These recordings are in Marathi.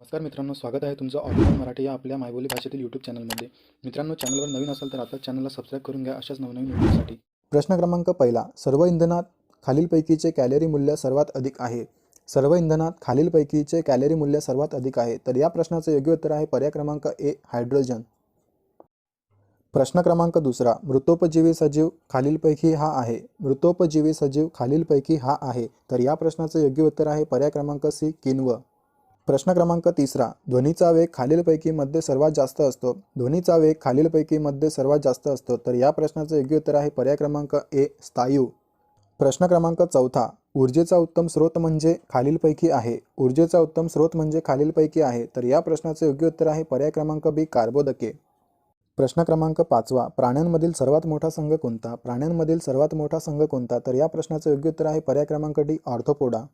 नमस्कार मित्रांनो, स्वागत आहे तुमचं ऑल इन मराठी या आपल्या मायबोली भाषेतील यूट्यूब चॅनलमध्ये. मित्रांनो, चॅनलवर नवीन असाल तर आता चॅनलला सबस्क्राईब करून घ्या अशाच नवनवीन व्हिडिओसाठी. प्रश्न क्रमांक पहिला, सर्व इंधनात खालीलपैकीचे कॅलरी मूल्य सर्वात अधिक आहे. सर्व इंधनात खालीलपैकीचे कॅलरी मूल्य सर्वात अधिक आहे. तर या प्रश्नाचं योग्य उत्तर आहे पर्याय क्रमांक ए, हायड्रोजन. प्रश्न क्रमांक दुसरा, मृतोपजीवी सजीव खालीलपैकी हा आहे. मृतोपजीवी सजीव खालीलपैकी हा आहे. तर या प्रश्नाचं योग्य उत्तर आहे पर्याय क्रमांक सी, किण्व. प्रश्न क्रमांक तिसरा, ध्वनीचा वेग खालीलपैकी मध्ये सर्वात जास्त असतो. ध्वनीचा वेग खालीलपैकी मध्ये सर्वात जास्त असतो. तर या प्रश्नाचं योग्य उत्तर आहे पर्याय क्रमांक ए, स्थायू. प्रश्न क्रमांक चौथा, ऊर्जेचा उत्तम स्रोत म्हणजे खालीलपैकी आहे. ऊर्जेचा उत्तम स्रोत म्हणजे खालीलपैकी आहे. तर या प्रश्नाचं योग्य उत्तर आहे पर्याय क्रमांक बी, कार्बोदके. प्रश्न क्रमांक पाचवा, प्राण्यांमधील सर्वात मोठा संघ कोणता. प्राण्यांमधील सर्वात मोठा संघ कोणता. तर या प्रश्नाचं योग्य उत्तर आहे पर्याय क्रमांक डी, ऑर्थोपोडा.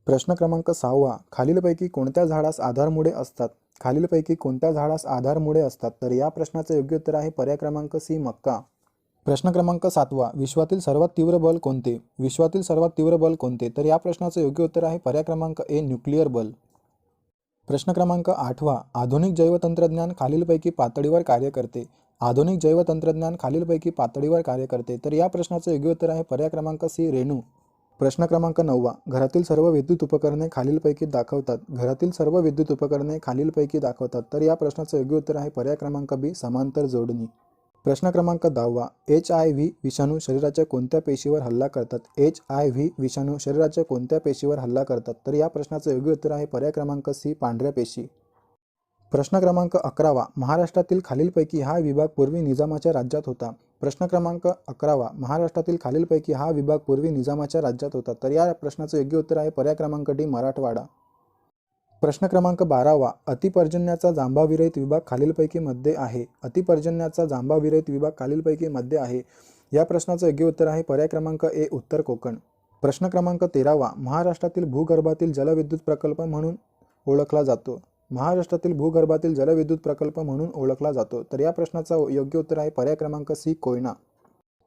प्रश्न क्रमांक सहावा, खालीलपैकी कोणत्या झाडास आधारमुळे असतात. खालीलपैकी कोणत्या झाडास आधारमुळे असतात. तर या प्रश्नाचं योग्य उत्तर आहे पर्याय क्रमांक सी, मक्का. प्रश्न क्रमांक सातवा, विश्वातील सर्वात तीव्र बल कोणते. विश्वातील सर्वात तीव्र बल कोणते. तर या प्रश्नाचं योग्य उत्तर आहे पर्याय क्रमांक ए, न्यूक्लिअर बल. प्रश्न क्रमांक आठवा, आधुनिक जैवतंत्रज्ञान खालीलपैकी पातळीवर कार्य करते. आधुनिक जैवतंत्रज्ञान खालीलपैकी पातळीवर कार्य करते. तर या प्रश्नाचं योग्य उत्तर आहे पर्याय क्रमांक सी, रेणू. प्रश्न क्रमांक नववा, घरातील सर्व विद्युत उपकरणे खालीलपैकी दाखवतात. घरातील सर्व विद्युत उपकरणे खालीलपैकी दाखवतात. तर या प्रश्नाचं योग्य उत्तर आहे पर्याय क्रमांक बी, समांतर जोडणी. प्रश्न क्रमांक 10वा, HIV विषाणू शरीराच्या कोणत्या पेशीवर हल्ला करतात. HIV विषाणू शरीराच्या कोणत्या पेशीवर हल्ला करतात. तर या प्रश्नाचं योग्य उत्तर आहे पर्याय क्रमांक सी, पांढऱ्या पेशी. प्रश्न क्रमांक 11वा, महाराष्ट्रातील खालीलपैकी हा विभाग पूर्वी निजामाच्या राज्यात होता. प्रश्न क्रमांक 11वा, महाराष्ट्रातील खालीलपैकी हा विभाग पूर्वी निजामाच्या राज्यात होता. तर या प्रश्नाचं योग्य उत्तर आहे पर्याय क्रमांक डी, मराठवाडा. प्रश्न क्रमांक 12वा, अतिपर्जन्याचा जांभाविरहित विभाग खालीलपैकी मध्ये आहे. अतिपर्जन्याचा जांभाविरहित विभाग खालीलपैकी मध्ये आहे. या प्रश्नाचं योग्य उत्तर आहे पर्याय क्रमांक ए, उत्तर कोकण. प्रश्न क्रमांक 13वा, महाराष्ट्रातील भूगर्भातील जलविद्युत प्रकल्प म्हणून ओळखला जातो. महाराष्ट्रातील भूगर्भातील जलविद्युत प्रकल्प म्हणून ओळखला जातो. तर या प्रश्नाचं योग्य उत्तर आहे पर्याय क्रमांक सी, कोयना.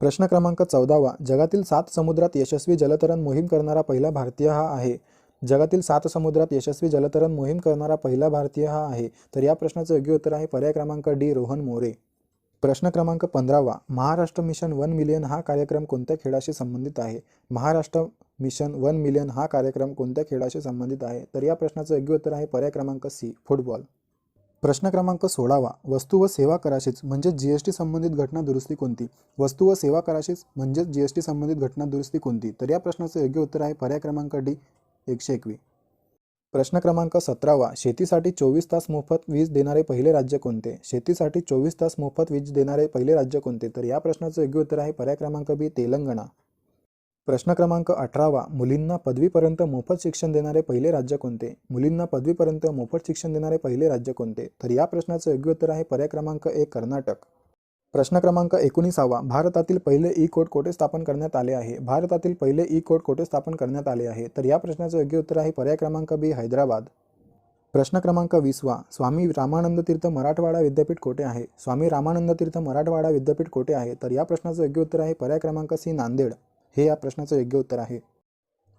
प्रश्न क्रमांक 14वा, जगातील 7 समुद्रात यशस्वी जलतरण मोहीम करणारा पहिला भारतीय हा आहे. जगातील 7 समुद्रात यशस्वी जलतरण मोहीम करणारा पहिला भारतीय हा आहे. तर या प्रश्नाचं योग्य उत्तर आहे पर्याय क्रमांक डी, रोहन मोरे. प्रश्न क्रमांक 15वा, महाराष्ट्र मिशन 1 मिलियन हा कार्यक्रम कोणत्या खेळाशी संबंधित आहे. महाराष्ट्र मिशन 1 मिलियन हा कार्यक्रम कोणत्या खेळाशी संबंधित आहे. तर या प्रश्नाचं योग्य उत्तर आहे पर्याय क्रमांक सी, फुटबॉल. प्रश्न क्रमांक 16वा, वस्तू व सेवा कराशीच म्हणजे जीएसटी संबंधित घटना दुरुस्ती कोणती. वस्तू व सेवा कराशीच म्हणजे जीएसटी संबंधित घटना दुरुस्ती कोणती. तर या प्रश्नाचं योग्य उत्तर आहे पर्याय क्रमांक डी, 121. प्रश्न क्रमांक 17वा, शेतीसाठी 24 तास मोफत वीज देणारे पहिले राज्य कोणते. शेतीसाठी 24 तास मोफत वीज देणारे पहिले राज्य कोणते. तर या प्रश्नाचं योग्य उत्तर आहे पर्याय क्रमांक बी, तेलंगणा. प्रश्न क्रमांक 18वा, मुलींना पदवीपर्यंत मोफत शिक्षण देणारे पहिले राज्य कोणते. मुलींना पदवीपर्यंत मोफत शिक्षण देणारे पहिले राज्य कोणते. तर या प्रश्नाचं योग्य उत्तर आहे पर्याय क्रमांक ए, कर्नाटक. प्रश्न क्रमांक 19वा, भारतातील पहिले ई कोर्ट कोठे स्थापन करण्यात आले आहे. भारतातील पहिले ई कोर्ट कोठे स्थापन करण्यात आले आहे. तर या प्रश्नाचं योग्य उत्तर आहे पर्याय क्रमांक बी, हैदराबाद. प्रश्न क्रमांक 20वा, स्वामी रामानंद तीर्थ मराठवाडा विद्यापीठ कोठे आहे. स्वामी रामानंद तीर्थ मराठवाडा विद्यापीठ कोठे आहे. तर या प्रश्नाचं योग्य उत्तर आहे पर्याय क्रमांक सी, नांदेड. हे या प्रश्नाचं योग्य उत्तर आहे.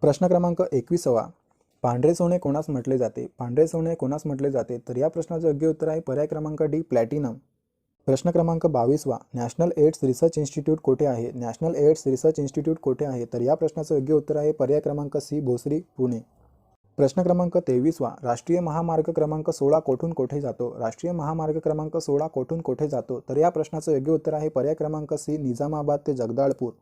प्रश्न क्रमांक 21वा, पांढरे सोने कोणास म्हटले जाते. पांढरे सोने कोणास म्हटले जाते. तर या प्रश्नाचं योग्य उत्तर आहे पर्याय क्रमांक डी, प्लॅटिनम. प्रश्न क्रमांक 22वा, नॅशनल एड्स रिसर्च इन्स्टिट्यूट कोठे आहे. नॅशनल एड्स रिसर्च इन्स्टिट्यूट कोठे आहे. तर या प्रश्नाचं योग्य उत्तर आहे पर्याय क्रमांक सी, भोसरी, पुणे. प्रश्न क्रमांक 23वा, राष्ट्रीय महामार्ग क्रमांक 16 कोठून कोठे जातो. राष्ट्रीय महामार्ग क्रमांक 16 कोठून कोठे जातो. तर या प्रश्नाचं योग्य उत्तर आहे पर्याय क्रमांक सी, निजामाबाद ते जगदाळपूर.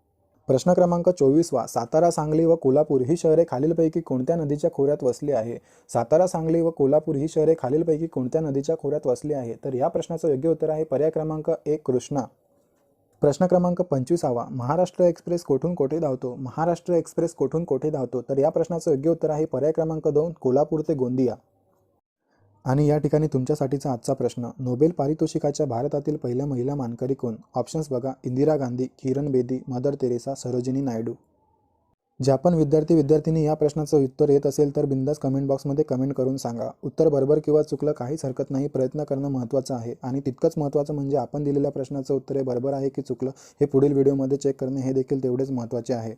प्रश्न क्रमांक 24वा, सातारा, सांगली व कोल्हापूर ही शहरे खालीलपैकी कोणत्या नदीच्या खोऱ्यात वसली आहे. सातारा, सांगली व कोल्हापूर ही शहरे खालीलपैकी कोणत्या नदीच्या खोऱ्यात वसली आहे. तर या प्रश्नाचं योग्य उत्तर आहे पर्याय क्रमांक ए, कृष्णा. प्रश्न क्रमांक 25वा, महाराष्ट्र एक्सप्रेस कोठून कोठे धावतो. महाराष्ट्र एक्सप्रेस कोठून कोठे धावतो. तर या प्रश्नाचं योग्य उत्तर आहे पर्याय क्रमांक 2, कोल्हापूर ते गोंदिया. आणि या ठिकाणी तुमच्यासाठीचा आजचा प्रश्न, नोबेल पारितोषिकाच्या भारतातील पहिल्या महिला मानकरी कोण. ऑप्शन्स बघा, इंदिरा गांधी, किरण बेदी, मदर तेरेसा, सरोजिनी नायडू. ज्या पण विद्यार्थी या प्रश्नाचं उत्तर येत असेल तर बिंदास कमेंट बॉक्समध्ये कमेंट करून सांगा. उत्तर बरोबर किंवा चुकलं काहीच हरकत नाही, प्रयत्न करणं महत्त्वाचं आहे. आणि तितकंच महत्त्वाचं म्हणजे आपण दिलेल्या प्रश्नाचं उत्तर हे बरोबर आहे की चुकलं हे पुढील व्हिडिओमध्ये चेक करणे हे देखील तेवढेच महत्त्वाचे आहे.